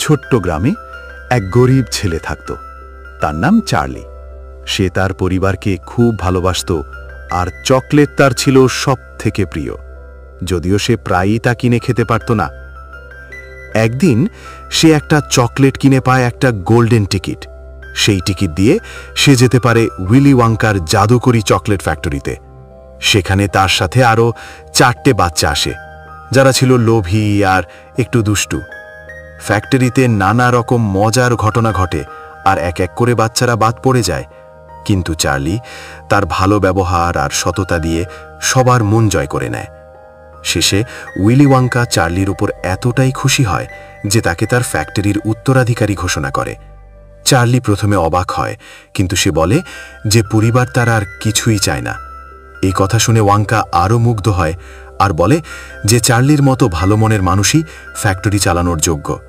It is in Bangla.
ছোট্ট গ্রামে এক গরিব ছেলে থাকত। তার নাম চার্লি। সে তার পরিবারকে খুব ভালোবাসত, আর চকলেট তার ছিল সবথেকে প্রিয়, যদিও সে প্রায়ই তা কিনে খেতে পারত না। একদিন সে একটা চকলেট কিনে পায়, একটা গোল্ডেন টিকিট। সেই টিকিট দিয়ে সে যেতে পারে উইলি ওয়াঙ্কার জাদুকরি চকলেট ফ্যাক্টরিতে। সেখানে তার সাথে আরও 4টে বাচ্চা আসে, যারা ছিল লোভী আর একটু দুষ্টু। ফ্যাক্টরিতে নানা রকম মজার ঘটনা ঘটে, আর এক এক করে বাচ্চারা বাদ পড়ে যায়। কিন্তু চার্লি তার ভালো ব্যবহার আর সততা দিয়ে সবার মন জয় করে নেয়। শেষে উইলি ওয়াঙ্কা চার্লির উপর এতটাই খুশি হয় যে তাকে তার ফ্যাক্টরির উত্তরাধিকারী ঘোষণা করে। চার্লি প্রথমে অবাক হয়, কিন্তু সে বলে যে পরিবার তার আর কিছুই চায় না। এই কথা শুনে ওয়াঙ্কা আরও মুগ্ধ হয় আর বলে যে চার্লির মতো ভালো মনের মানুষই ফ্যাক্টরি চালানোর যোগ্য।